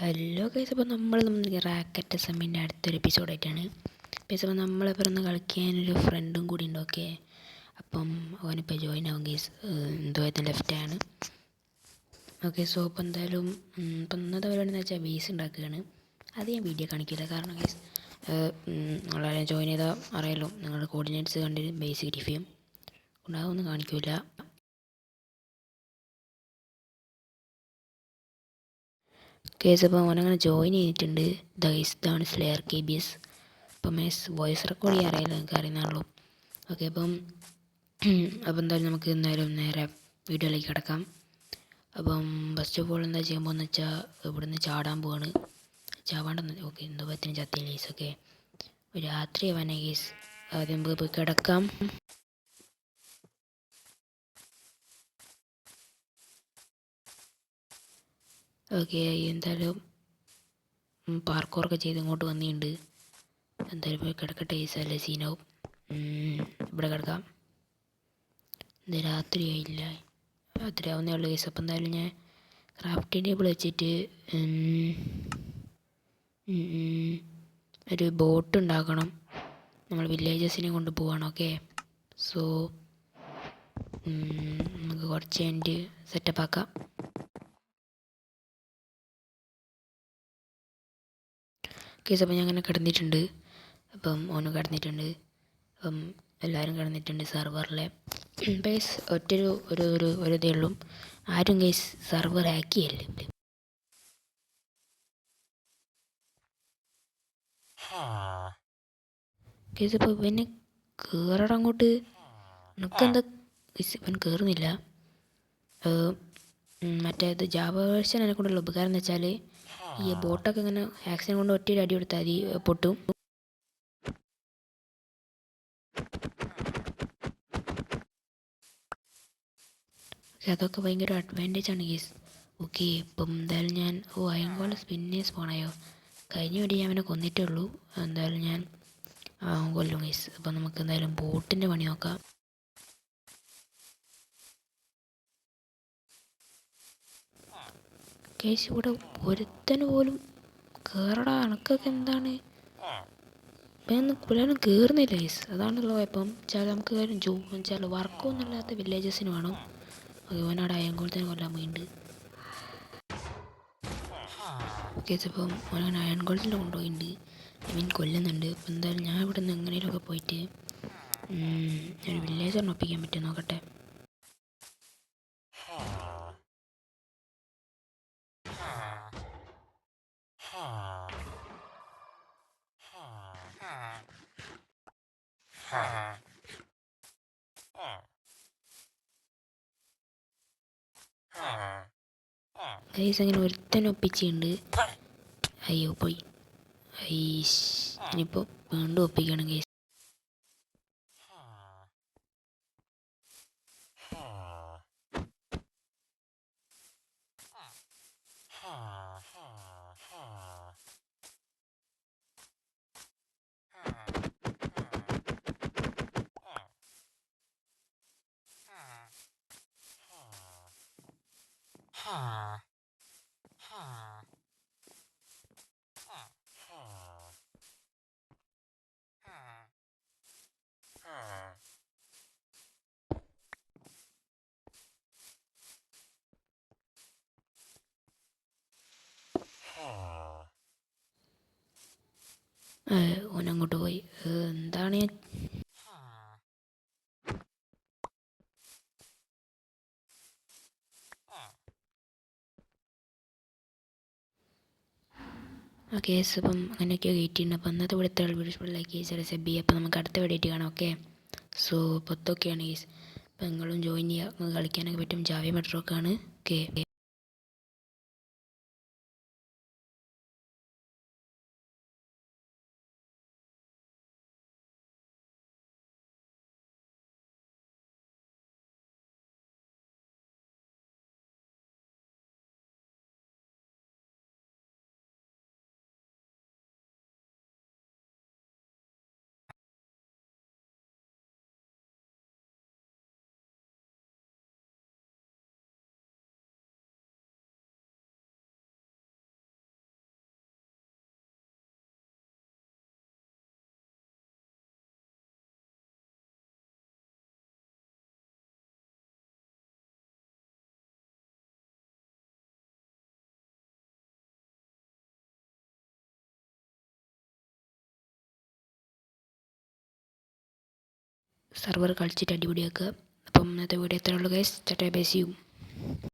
Hello guys, അപ്പോൾ നമ്മൾ racket സെമ്മിൻ്റെ അടുത്തൊരു എപ്പിസോഡായിട്ടാണ്. ഗൈസ്, അപ്പോൾ നമ്മളിപ്പോൾ ഒന്ന് കളിക്കാനൊരു ഫ്രണ്ടും കൂടി ഉണ്ട്. ഓക്കെ, അപ്പം അവനിപ്പോൾ ജോയിൻ ആവും ഗൈസ്. എന്തോ ലെഫ്റ്റാണ്. ഓക്കെ, സോ അപ്പോൾ എന്തായാലും ഇപ്പം ഇന്നത്തെ പരിപാടി എന്ന് വെച്ചാൽ ബേസ് ഉണ്ടാക്കുകയാണ്. അത് ഞാൻ വീഡിയോ കാണിക്കില്ല, കാരണം ഗൈസ് നിങ്ങളാരും ജോയിൻ ചെയ്താൽ അറിയാലോ, നിങ്ങളുടെ കോർഡിനേറ്റ്സ് കണ്ടിട്ട് ബേസ് ഗ്രിഫ് ചെയ്യും. ഉണ്ടാകുമെന്ന് കാണിക്കില്ല. കേസ് അപ്പോൾ അവനങ്ങനെ ജോയിൻ ചെയ്തിട്ടുണ്ട്. ഇതാണ് സ്ലെയർ KBS. അപ്പം വോയിസ് റെക്കോർഡ് ചെയ്യാൻ അറിയില്ല, നിങ്ങൾക്ക് അറിയുന്നതാണല്ലോ. ഓക്കെ, അപ്പം എന്തായാലും നമുക്ക് എന്തായാലും നേരെ വീഡിയോയിലേക്ക് കിടക്കാം. അപ്പം ഫസ്റ്റ് ഓഫ് ഓൾ എന്താ ചെയ്യാൻ പോകുന്നത് വെച്ചാൽ ഇവിടുന്ന് ചാടാൻ പോവാണ്. ചാവാണ്ടെന്ന് ഓക്കെ, എന്തോ പത്തിന് ചത്തി കേസ്. ഓക്കെ, രാത്രി ആവാനേ കേസ്. ആദ്യം പോയി കിടക്കാം. ഓക്കെ, എന്തായാലും പാർക്കോറൊക്കെ ചെയ്ത് ഇങ്ങോട്ട് വന്നിട്ടുണ്ട്. എന്തായാലും പോയി കിടക്കട്ടെ കേസ്, അല്ലേ സീനാവും. ഇവിടെ കിടക്കാം. ഇത് രാത്രിയായില്ല, രാത്രി ആവുന്നേ ഉള്ളൂ കേസ്. അപ്പം എന്തായാലും ഞാൻ ക്രാഫ്റ്റിംഗ് ടേബിൾ വെച്ചിട്ട് ഒരു ബോട്ട് ഉണ്ടാക്കണം. നമ്മൾ വില്ലേജസിനെ കൊണ്ട് പോവാണ്. ഓക്കെ, സോ നമുക്ക് കുറച്ച് കഴിഞ്ഞിട്ട് സെറ്റപ്പ് ആക്കാം. കേസ് അപ്പം ഞാൻ അങ്ങനെ കിടന്നിട്ടുണ്ട്. അപ്പം ഓനും കിടന്നിട്ടുണ്ട്. അപ്പം എല്ലാവരും കിടന്നിട്ടുണ്ട് സെർവറിലെ. ബേസ് ഒരു ഇതേ ഉള്ളൂ, ആരും കേസ് സെർവർ ആക്കിയല്ലേ. കേസ് ഇപ്പോൾ ഇവന് കയറണം അങ്ങോട്ട്. നിനക്കെന്താ ഇവൻ കയറുന്നില്ല. മറ്റേത് ജാവ വേർഷൻ എന്നെ കൊണ്ടുള്ള ഉപകാരം എന്ന് വെച്ചാൽ ഈ ബോട്ടൊക്കെ ഇങ്ങനെ ആക്സിഡൻറ്റ് കൊണ്ട് ഒറ്റ അടി കൊടുത്താൽ മതി, പൊട്ടും. അതൊക്കെ ഭയങ്കര അഡ്വാൻറ്റേജ് ആണ് കേസ്. ഓക്കെ, ഇപ്പം എന്തായാലും ഞാൻ അയങ്കോൾ പിന്നെ സ്പോണായോ. കഴിഞ്ഞ വേണ്ടി ഞാൻ അവനെ കൊന്നിട്ടേ ഉള്ളൂ. എന്തായാലും ഞാൻ കൊല്ലും കേസ്. അപ്പം നമുക്ക് എന്തായാലും ബോട്ടിൻ്റെ പണി നോക്കാം. കേസ് ഇവിടെ ഒരുത്തന് പോലും കയറടാ, കണക്കൊക്കെ എന്താണ് പിള്ളേരും കയറുന്നില്ല കേസ്. അതാണല്ലോ ഇപ്പം നമുക്ക് ചില വർക്കൊന്നും ഇല്ലാത്ത വില്ലേജസിന് വേണം. ഓനവിടെ അയൻകോളത്തിന് കൊല്ലാൻ പോയിട്ടുണ്ട്. കേസ് ഇപ്പം ഓനങ്ങനെ അയൻകോളത്തിൻ്റെ കൊണ്ടുപോയിട്ടുണ്ട്. കൊല്ലുന്നുണ്ട്. അപ്പം എന്തായാലും ഞാൻ ഇവിടെ നിന്ന് എങ്ങനെയൊക്കെ പോയിട്ട് ഒരു വില്ലേജറിനെ ഒപ്പിക്കാൻ പറ്റും നോക്കട്ടെ. ഗൈസ് അങ്ങനെ ഒരുത്തന്നെ ഒപ്പിച്ചിട്ടുണ്ട്. അയ്യോ പോയി. ഇനിയിപ്പോൾ വീണ്ടും ഒപ്പിക്കണം ഗൈസ്. ഓനങ്ങോട്ട് പോയി. എന്താണ് ഞാൻ കേസ്. അപ്പം അങ്ങനെയൊക്കെയോ കയറ്റിയിട്ടുണ്ട്. അപ്പോൾ അന്നത്തെ ഇവിടുത്തെ വീഡിയോ ലൈക്ക് ചെയ്ത് സബ് ചെയ്യുക. അപ്പോൾ നമുക്ക് അടുത്ത വീഡിയോ കാണാം. ഓക്കെ, സോ പൊത്തൊക്കെയാണ് കേസ്. അപ്പോൾ നിങ്ങളും ജോയിൻ ചെയ്യുക, കളിക്കാനൊക്കെ പറ്റും. ജാവ മെട്രോക്കെ ആണ്. ഓക്കെ. സർവർ കളിച്ചിട്ട് അടിപൊളിയാക്കുക. അപ്പം ഇന്നത്തെ വീഡിയോ എത്ര ഉള്ളൂ guys. Tata bye see U.